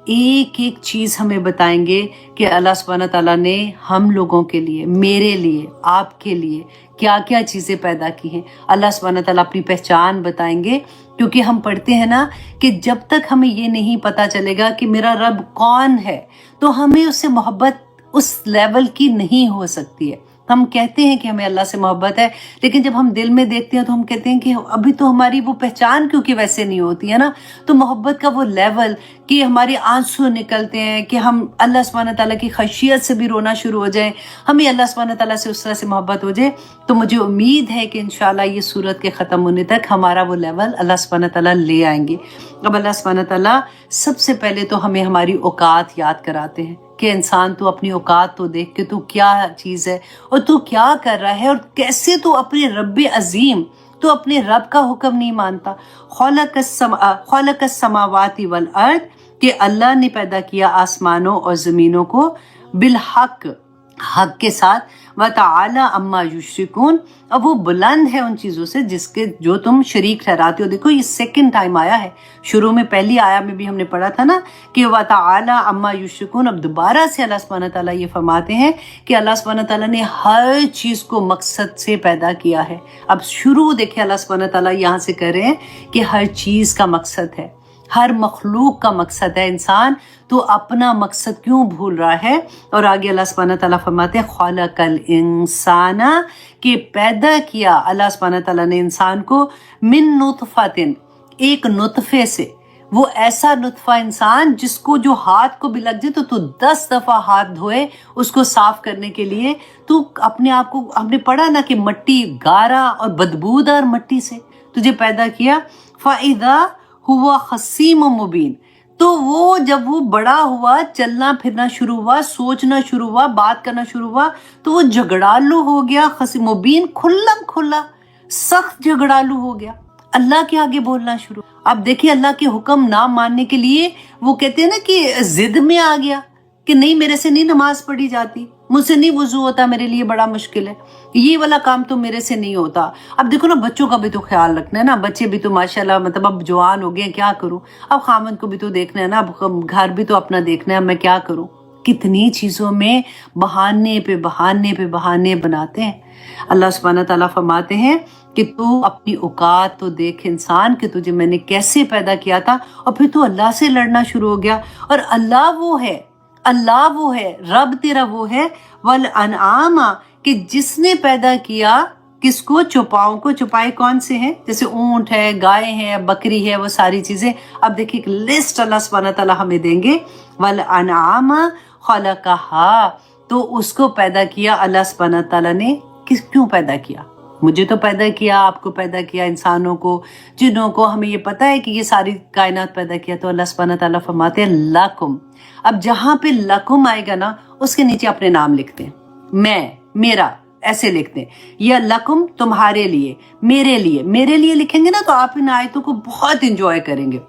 एक एक चीज हमें बताएंगे कि अल्लाह सुब्हानहू तआला ने हम लोगों के लिए, मेरे लिए, आपके लिए क्या क्या चीजें पैदा की हैं। अल्लाह सुब्हानहू तआला अपनी पहचान बताएंगे, क्योंकि हम पढ़ते हैं ना कि जब तक हमें ये नहीं पता चलेगा कि मेरा रब कौन है तो हमें उससे मोहब्बत उस लेवल की नहीं हो सकती है। हम कहते हैं कि हमें अल्लाह से मोहब्बत है, लेकिन जब हम दिल में देखते हैं तो हम कहते हैं कि अभी तो हमारी वो पहचान क्योंकि वैसे नहीं होती है ना। तो मोहब्बत का वो लेवल कि हमारे आंसू निकलते हैं, कि हम अल्लाह सुब्हानहू तआला की खशियत से भी रोना शुरू हो जाए, हमें अल्लाह सुब्हानहू तआला से उस तरह से मोहब्बत हो जाए, तो मुझे उम्मीद है कि इंशाल्लाह ये सूरत के ख़त्म होने तक हमारा वो लेवल अल्लाह सुब्हानहू तआला ले आएंगे। अब अल्लाह सुब्हानहू तआला सबसे पहले तो हमें हमारी औकात याद कराते हैं कि इंसान तू अपनी औकात तो देख के तू क्या चीज़ है और तू क्या कर रहा है, और कैसे तू अपने रब्बे अजीम, तो अपने रब का हुक्म नहीं मानता। खलक़स समावाति वल अर्द, कि अल्लाह ने पैदा किया आसमानों और ज़मीनों को बिलहक, हक के साथ, व तआला अम्मा युश्रिकून, अब वो बुलंद है उन चीज़ों से जिसके जो तुम शरीक ठहराते हो। देखो ये सेकंड टाइम आया है, शुरू में पहली आया में भी हमने पढ़ा था ना कि व तआला अम्मा युश्रिकून। अब दोबारा से अल्लाह सुब्हानहू तआला ये फरमाते हैं कि अल्लाह सुब्हानहू तआला ने हर चीज़ को मकसद से पैदा किया है। अब शुरू देखिए अल्लाह सुब्हानहू तआला यहाँ से कह रहे हैं कि हर चीज़ का मकसद है, हर मखलूक का मकसद है। इंसान तो अपना मकसद क्यों भूल रहा है। और आगे अल्लाह सुब्हानहू तआला फरमाते हैं खलक़ल इंसाना, कि पैदा किया अल्लाह सुब्हानहू तआला ने इंसान को मिन नुतफ़तिन, एक नुतफ़े से। वो ऐसा नुतफ़ा इंसान जिसको जो हाथ को भी लग जाए तो तू 10 दफ़ा हाथ धोए उसको साफ करने के लिए। तू अपने आप को, हमने पढ़ा ना कि मट्टी, गारा और बदबूदार मट्टी से तुझे पैदा किया। फ़इज़ा हुआ खसीम मुबीन, तो वो जब वो बड़ा हुआ, चलना फिरना शुरू हुआ, सोचना शुरू हुआ, बात करना शुरू हुआ, तो वो झगड़ालू हो गया, खसीम मुबीन, खुल्लम खुल्ला सख्त झगड़ालू हो गया, अल्लाह के आगे बोलना शुरू। अब देखिए अल्लाह के हुक्म ना मानने के लिए वो कहते हैं ना कि जिद में आ गया कि नहीं मेरे से नहीं नमाज पढ़ी जाती, मुझसे नहीं वुजू होता, मेरे लिए बड़ा मुश्किल है, ये वाला काम तो मेरे से नहीं होता। अब देखो ना बच्चों का भी तो ख्याल रखना है ना, बच्चे भी तो माशाल्लाह मतलब अब जवान हो गए, क्या करूं, अब खामन को भी तो देखना है ना, अब घर भी तो अपना देखना है, मैं क्या करूं। कितनी चीज़ों में बहाने पे बहाने पे बहाने बनाते हैं। अल्लाह सुब्हानहू तआला फरमाते हैं कि तू अपनी औकात तो देख इंसान, कि तुझे मैंने कैसे पैदा किया था, और फिर तू अल्लाह से लड़ना शुरू हो गया। और अल्लाह वो है, अल्लाह वो है, रब तेरा वो है, वल अनआमा, कि जिसने पैदा किया किसको, चौपाओं को। चौपाए कौन से हैं, जैसे ऊंट है, गाय है, बकरी है, वो सारी चीजें। अब देखिए एक लिस्ट अल्लाह सुब्हानहू तआला हमें देंगे। वल अनआमा खलक़हा, तो उसको पैदा किया अल्लाह सुब्हानहू तआला ने। क्यों पैदा किया, मुझे तो पैदा किया, आपको पैदा किया, इंसानों को, जिन्हों को, हमें ये पता है कि ये सारी कायनात पैदा किया। तो अल्लाह सुब्हानहू तआला फरमाते हैं लकुम। अब जहां पे लकुम आएगा ना उसके नीचे अपने नाम लिखते हैं, मैं, मेरा, ऐसे लिखते हैं, या लकुम तुम्हारे लिए, मेरे लिए। मेरे लिए लिखेंगे ना तो आप इन आयतों को बहुत इंजॉय करेंगे।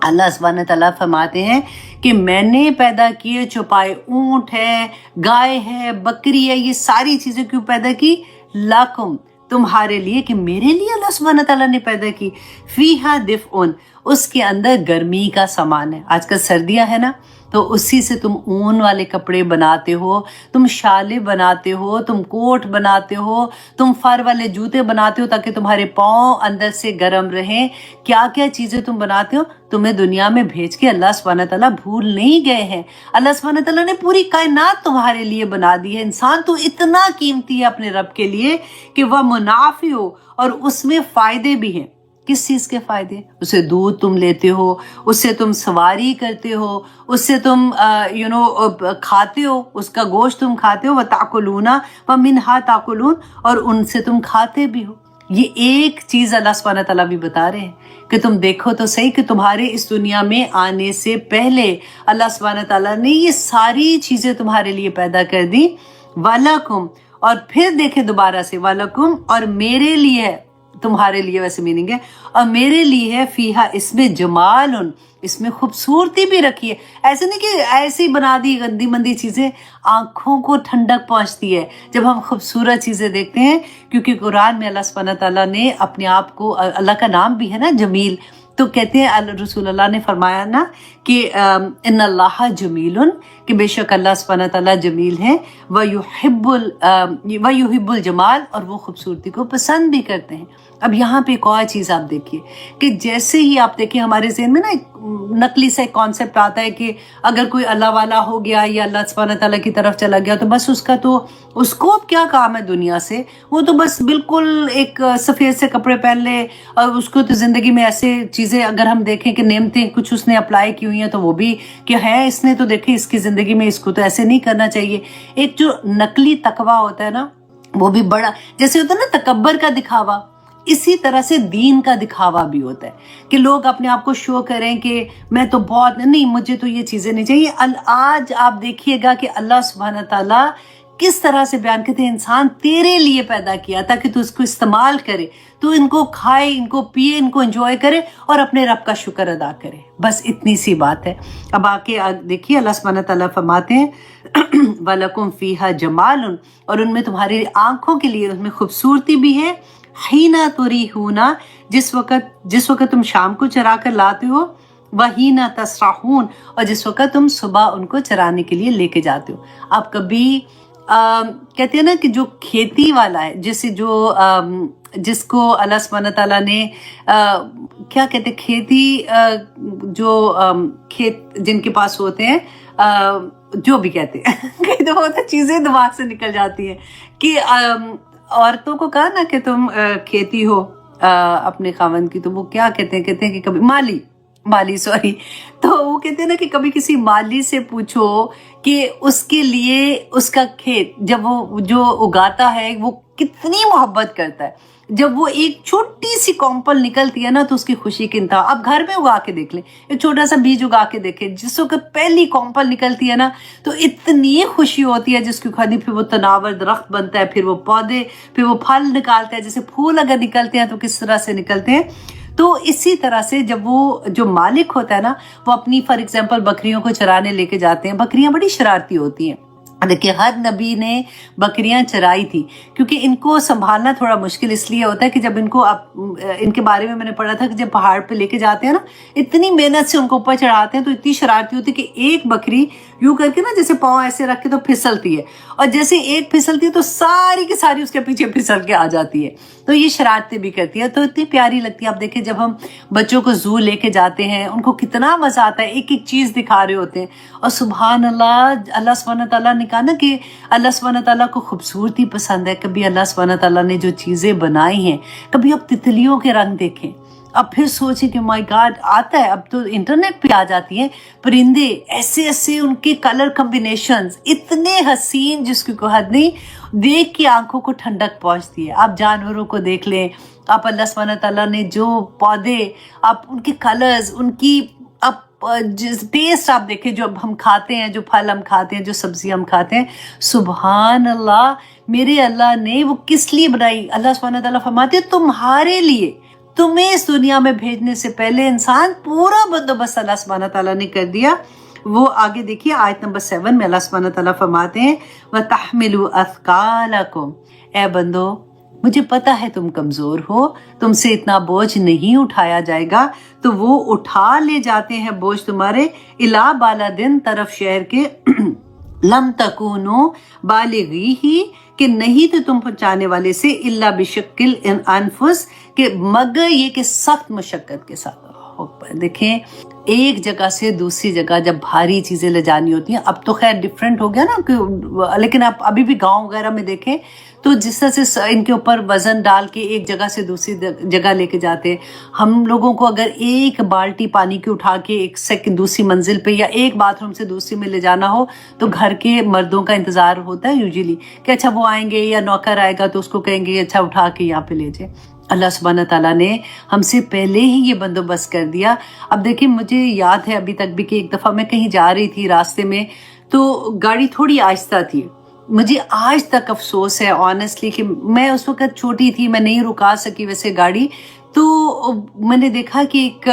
अल्लाह सुब्हानहू तआला फरमाते हैं कि मैंने पैदा किए छुपाए ऊंट है, गाय है, बकरी है, ये सारी चीजें क्यों पैदा की? लाकुम, तुम्हारे लिए, कि मेरे लिए अल्लाह सुब्हानहू तआला ने पैदा की। फीहा दिफ़उन, उसके अंदर गर्मी का सामान है। आजकल सर्दियां है ना, तो उसी से तुम ऊन वाले कपड़े बनाते हो, तुम शाले बनाते हो, तुम कोट बनाते हो, तुम फर वाले जूते बनाते हो ताकि तुम्हारे पाँव अंदर से गर्म रहें। क्या क्या चीजें तुम बनाते हो, तुम्हें दुनिया में भेज के अल्लाह सुब्हानहू तआला भूल नहीं गए हैं। अल्लाह सुब्हानहू तआला ने पूरी कायनात तुम्हारे लिए बना दी है। इंसान तो इतना कीमती है अपने रब के लिए कि वह मुनाफी हो, और उसमें फायदे भी हैं। किस चीज के फायदे? उसे दूध तुम लेते हो, उससे तुम सवारी करते हो, उससे तुम खाते हो, उसका गोश्त तुम खाते हो। व ताकुलूना व मिनहा ताकुलून, और उनसे तुम खाते भी हो। ये एक चीज अल्लाह सुब्हानहू तआला भी बता रहे हैं कि तुम देखो तो सही कि तुम्हारे इस दुनिया में आने से पहले अल्लाह सुब्हानहू तआला ने ये सारी चीजें तुम्हारे लिए पैदा कर दी। वलकुम, और फिर देखे दोबारा से, वलकुम, और मेरे लिए है, तुम्हारे लिए वैसे मीनिंग है, और मेरे लिए है, फीहा, इसमें जमाल, इसमें खूबसूरती भी रखी है। ऐसे नहीं कि ऐसे ही बना दी गंदी मंदी चीजें। आंखों को ठंडक पहुंचती है जब हम खूबसूरत चीजें देखते हैं, क्योंकि कुरान में अल्लाह सुब्हानहू तआला ने अपने आप को, अल्लाह का नाम भी है ना जमील, तो कहते हैं रसूलुल्लाह ने फरमाया ना कि इन्नल्लाह जमीलुन, कि बेशक अल्लाह सुब्हानहू तआला जमील है, व युहिब्बुल जमाल, और वो खूबसूरती को पसंद भी करते हैं। अब यहाँ पे एक और चीज़ आप देखिए कि जैसे ही आप देखिए हमारे ज़हन में ना एक नकली सा एक कॉन्सेप्ट आता है कि अगर कोई अल्लाह वाला हो गया या अल्लाह सुब्हानहू तआला की तरफ चला गया तो बस उसको अब क्या काम है दुनिया से, वो तो बस बिल्कुल एक सफ़ेद से कपड़े पहन ले, और उसको तो ज़िंदगी में ऐसे चीज़ें अगर हम देखें कि नेमतें कुछ उसने अप्लाई की हुई हैं तो वो भी क्या है, इसने तो देखे इसकी ज़िंदगी में, इसको तो ऐसे नहीं करना चाहिए। एक जो नकली तकवा होता है ना, वो भी बड़ा, जैसे होता है ना तकब्बर का दिखावा, इसी तरह से दीन का दिखावा भी होता है कि लोग अपने आप को शो करें कि मैं तो बहुत नहीं, मुझे तो ये चीज़ें नहीं चाहिए। आज आप देखिएगा कि अल्लाह सुब्हानहू तआला किस तरह से बयान करते हैं, इंसान तेरे लिए पैदा किया ताकि तू इसको इस्तेमाल करे, तू इनको खाए, इनको पिए, इनको एंजॉय करे और अपने रब का शुक्र अदा करे। बस इतनी सी बात है। अब आके देखिए अल्लाह सुब्हानहू तआला फरमाते हैं वलकुम फीहा जमालुन, और उनमें तुम्हारी आंखों के लिए उसमें खूबसूरती भी है। हीना तुरीहूना, जिस वक़्त तुम शाम को चरा कर लाते हो, वहीना तसराहून, और जिस वक़्त तुम सुबह उनको चराने के लिए लेके जाते हो। आप कभी कहते हैं ना कि जो खेती वाला है, जिसको अल्लाह सुब्हानहू तआला ने क्या कहते हैं, खेती खेत जिनके पास होते हैं, जो भी कहते हैं तो वो चीज़ें दिमाग से निकल जाती हैं कि औरतों को कहा ना कि तुम खेती हो अपने खावंद की, तो वो क्या कहते हैं कि कभी माली सॉरी, तो वो कहते हैं ना कि कभी किसी माली से पूछो कि उसके लिए उसका खेत जब वो जो उगाता है वो कितनी मोहब्बत करता है। जब वो एक छोटी सी कॉम्पल निकलती है ना तो उसकी खुशी की इंतहा। आप घर में उगा के देख लें, एक छोटा सा बीज उगा के देखें, जिस वक्त पहली कॉम्पल निकलती है ना तो इतनी खुशी होती है जिसकी खानी, फिर वो तनावर दरख्त बनता है, फिर वो पौधे, फिर वो फल निकालता है। जैसे फूल अगर निकलते हैं तो किस तरह से निकलते हैं, तो इसी तरह से जब वो जो मालिक होता है ना वो अपनी फॉर एग्जाम्पल बकरियों को चराने लेके जाते हैं। बकरियां बड़ी शरारती होती हैं। देखिए हर नबी ने बकरियां चराई थी, क्योंकि इनको संभालना थोड़ा मुश्किल इसलिए होता है कि जब इनके बारे में मैंने पढ़ा था कि जब पहाड़ पे लेके जाते हैं ना, इतनी मेहनत से उनको ऊपर चढ़ाते हैं तो इतनी शरारती होती है कि एक बकरी यूं करके ना जैसे पाँव ऐसे रख के तो फिसलती है, और जैसे एक फिसलती है तो सारी की सारी उसके पीछे फिसल के आ जाती है। तो ये शरारतें भी करती है, तो इतनी प्यारी लगती है। आप देखें जब हम बच्चों को जू लेके जाते हैं उनको कितना मजा आता है, एक एक चीज दिखा रहे होते हैं। और सुभान अल्लाह, अल्लाह सुब्हानहू तआला ने कहा ना कि अल्लाह सुब्हानहू तआला को खूबसूरती पसंद है। कभी अल्लाह सुब्हानहू तआला ने जो चीजें बनाई हैं, कभी आप तितलियों के रंग देखें, अब फिर सोचें कि माय गॉड, आता है अब तो इंटरनेट पे आ जाती है परिंदे, ऐसे ऐसे उनके कलर कॉम्बिनेशंस इतने हसीन जिसकी कोई हद नहीं, देख के आंखों को ठंडक पहुंचती है। आप जानवरों को देख लें, आप अल्लाह सुब्हानहू तआला ने जो पौधे, आप उनके कलर्स, उनकी आप टेस्ट आप देखें, जो हम खाते हैं, जो फल हम खाते हैं, जो सब्जी हम खाते हैं, सुभान अल्लाह, मेरे अल्लाह ने वो किस लिए बनाई। अल्लाह सुब्हानहू तआला फरमाते हैं तुम्हारे लिए, तुम्हें इस दुनिया में भेजने से पहले इंसान पूरा बंदोबस्त अल्लाह सुब्हानहू तआला ने कर दिया। वो आगे देखिए आयत नंबर 7 में अल्लाह सुब्हानहू तआला फरमाते हैं व तहमिलु अथकालकुम, ए बंदो मुझे पता है तुम कमजोर हो, तुमसे इतना बोझ नहीं उठाया जाएगा, तो वो उठा ले जाते हैं बोझ तुम्हारे इला बालादिन, तरफ शहर के लम तकूनो बालिगी ही, कि नहीं तो तुम पहुंचाने वाले से इल्ला बिशक्किल इन अनफुस, के मगर ये कि सख्त मशक्कत के साथ। देखें एक जगह से दूसरी जगह जब भारी चीजें ले जानी होती हैं, अब तो खैर डिफरेंट हो गया ना, लेकिन आप अभी भी गांव वगैरह में देखें तो जिस तरह से इनके ऊपर वजन डाल के एक जगह से दूसरी जगह लेके जाते हैं। हम लोगों को अगर एक बाल्टी पानी की उठा के एक सेकंड दूसरी मंजिल पे या एक बाथरूम से दूसरी में ले जाना हो तो घर के मर्दों का इंतजार होता है यूजुअली कि अच्छा वो आएंगे या नौकर आएगा तो उसको कहेंगे अच्छा उठा के यहाँ पे ले जाए। अल्लाह सुब्हानहू तआला ने हमसे पहले ही ये बंदोबस्त कर दिया। अब देखिए मुझे याद है अभी तक भी कि एक दफ़ा मैं कहीं जा रही थी, रास्ते में तो गाड़ी थोड़ी आहिस्ता थी। मुझे आज तक अफसोस है ऑनेस्टली कि मैं उस वक्त छोटी थी, मैं नहीं रुका सकी वैसे गाड़ी। तो मैंने देखा कि एक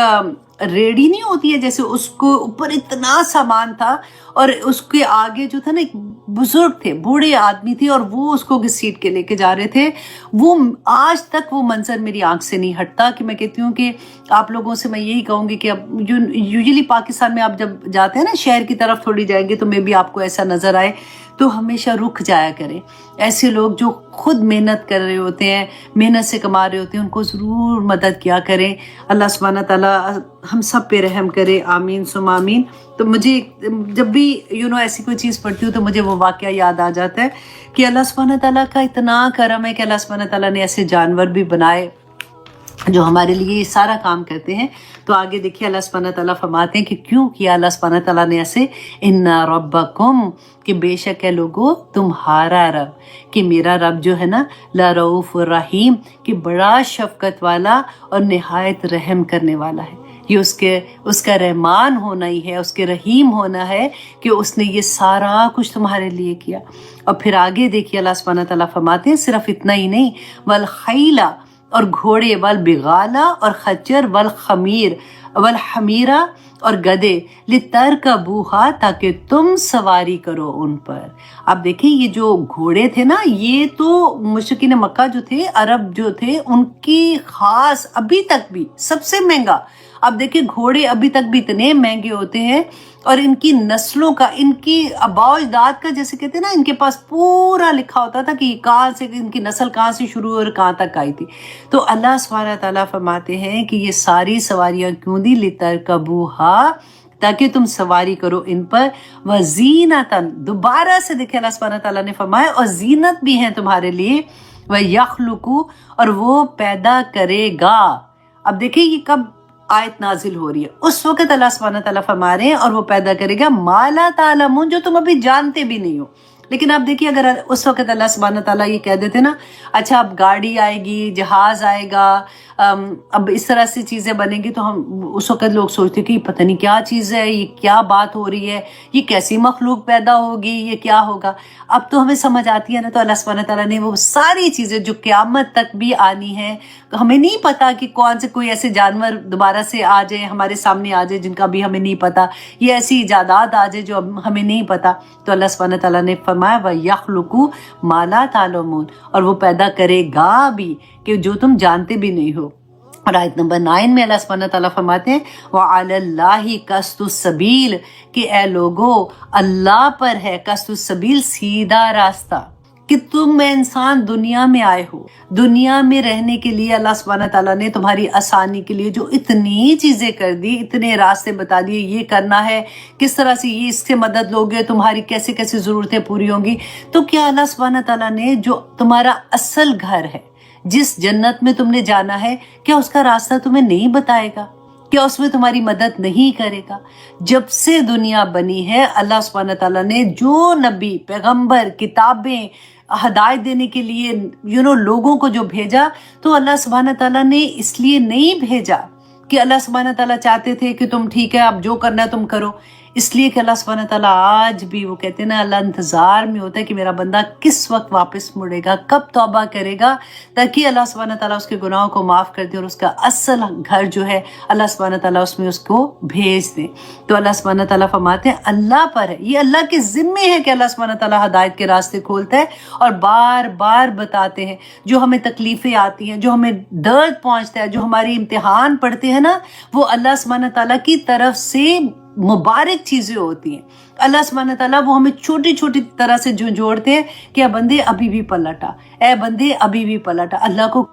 रेडी नहीं होती है जैसे, उसको ऊपर इतना सामान था और उसके आगे जो था ना एक बुजुर्ग थे, बूढ़े आदमी थे और वो उसको घसीट के लेके जा रहे थे। वो आज तक वो मंजर मेरी आंख से नहीं हटता कि मैं कहती हूँ कि आप लोगों से मैं यही कहूँगी कि अब जो यूजुअली पाकिस्तान में आप जब जाते हैं ना शहर की तरफ थोड़ी जाएंगे तो मे भी आपको ऐसा नजर आए, तो हमेशा रुक जाया करें। ऐसे लोग जो खुद मेहनत कर रहे होते हैं, मेहनत से कमा रहे होते हैं, उनको ज़रूर मदद किया करें। अल्लाह सुब्हानहू तआला हम सब पे रहम करे, आमीन सुम आमीन। तो मुझे जब भी ऐसी कोई चीज़ पढ़ती हूँ तो मुझे वो वाक़या याद आ जाता है कि अल्लाह सुब्हानहू तआला का इतना करम है कि अल्लाह सुब्हानहू तआला ने ऐसे जानवर भी बनाए जो हमारे लिए सारा काम करते हैं। तो आगे देखिए अल्लाह सुब्हानहू तआला फरमाते हैं कि क्यों किया अल्लाह सुब्हानहू तआला ने ऐसे, इन्ना रब्बकुम, कि बेशक है लोगो तुम्हारा रब, कि मेरा रब जो है ना ला रऊफुर रहीम, कि बड़ा शफकत वाला और निहायत रहम करने वाला है। ये उसका रहमान होना ही है, उसके रहीम होना है कि उसने ये सारा कुछ तुम्हारे लिए किया। और फिर आगे देखिए अल्लाह सुब्हानहू तआला फरमाते हैं सिर्फ इतना ही नहीं, वल खैला, और घोड़े, वल बिगाला, और खच्चर, वल खमीर, वल हमीरा, और गधे, लितरकबूहा, ताकि तुम सवारी करो उन पर। अब देखिए ये जो घोड़े थे ना, ये तो मुशरिकीन मक्का जो थे, अरब जो थे, उनकी खास अभी तक भी सबसे महंगा। अब देखिए घोड़े अभी तक भी इतने महंगे होते हैं और इनकी नस्लों का, इनकी आबाओ-अजदाद का जैसे कहते हैं ना, इनके पास पूरा लिखा होता था कि कहाँ से इनकी नस्ल कहाँ से शुरू और कहाँ तक आई थी। तो अल्लाह सुब्हानहू तआला फरमाते हैं कि ये सारी सवारियां क्यों दी, लितरकबूहा, ताकि तुम सवारी करो इन पर, व ज़ीनतन, दोबारा से देखिए अल्लाह सुब्हानहू तआला ने फरमाया और ज़ीनत भी है तुम्हारे लिए, व यखलुकु, और वो पैदा करेगा। अब देखिए ये कब आयत नाजिल हो रही है, उस वक्त अल्लाह सुब्हानहू तआला फरमा रहे हैं और वो पैदा करेगा माला तालमून, जो तुम अभी जानते भी नहीं हो। लेकिन आप देखिए अगर उस वक्त अल्लाह सुब्हानहू तआला ये कह देते ना, अच्छा अब गाड़ी आएगी, जहाज आएगा, अब इस तरह से चीज़ें बनेंगी, तो हम उस वक्त लोग सोचते कि पता नहीं क्या चीज़ है, ये क्या बात हो रही है, ये कैसी मखलूक पैदा होगी, ये क्या होगा। अब तो हमें समझ आती है ना। तो अल्लाह सुब्हानहू तआला ने वो सारी चीज़ें जो क़यामत तक भी आनी है, हमें नहीं पता कि कौन से कोई ऐसे जानवर दोबारा से आ जाए, हमारे सामने आ जाए जिनका भी हमें नहीं पता, ये ऐसी इजादात आ जाए जो हमें नहीं पता। तो अल्लाह सुब्हानहू तआला ने फरमाया व यखलुकु माला तालमून, और वो पैदा करेगा भी कि जो तुम जानते भी नहीं हो। और आयत नंबर 9 में अल्लाह सुब्हानहू तआला फरमाते हैं व अलल्लाहि कस्तुस सबील, कि ए लोगो अल्लाह पर है कस्तुस सबील, सीधा रास्ता। कि तुम इंसान दुनिया में आए हो, दुनिया में रहने के लिए अल्लाह सुब्हानहू तआला ने तुम्हारी आसानी के लिए जो इतनी चीज़ें कर दी, इतने रास्ते बता दिए, ये करना है, किस तरह से ये इससे मदद लोगे, तुम्हारी कैसे कैसे ज़रूरतें पूरी होंगी। तो क्या अल्लाह सुब्हानहू तआला ने जो तुम्हारा असल घर है, जिस जन्नत में तुमने जाना है, क्या उसका रास्ता तुम्हें नहीं बताएगा? क्या उसमें तुम्हारी मदद नहीं करेगा? जब से दुनिया बनी है अल्लाह सुब्हानहू तआला ने जो नबी, पैगंबर, किताबें, हदायत देने के लिए लोगों को जो भेजा, तो अल्लाह सुब्हानहू तआला ने इसलिए नहीं भेजा कि अल्लाह सुब्हानहू तआला चाहते थे कि तुम ठीक है अब जो करना है तुम करो। اس لیے کہ اللہ سبحانہ تعالیٰ آج بھی وہ کہتے ہیں نا، اللہ انتظار میں ہوتا ہے کہ میرا بندہ کس وقت واپس مڑے گا، کب توبہ کرے گا، تاکہ اللہ سبحانہ تعالیٰ اس کے گناہوں کو معاف کر دے اور اس کا اصل گھر جو ہے اللہ سبحانہ تعالیٰ اس میں اس کو بھیج دے۔ تو اللہ سبحانہ تعالیٰ فرماتے ہیں اللہ پر ہے، یہ اللہ کے ذمے ہے کہ اللہ سبحانہ تعالیٰ ہدایت کے راستے کھولتا ہے اور بار بار بتاتے ہیں۔ جو ہمیں تکلیفیں آتی ہیں، جو ہمیں درد پہنچتا ہے، جو ہماری امتحان پڑتے ہیں نا، وہ اللہ سبحانہ تعالیٰ کی طرف سے مبارک چیزیں ہوتی ہیں۔ اللہ سبحانہ تعالیٰ وہ ہمیں چھوٹی چھوٹی طرح سے جو جوڑتے ہیں کہ اے بندے ابھی بھی پلٹا، اے بندے ابھی بھی پلٹا۔ اللہ کو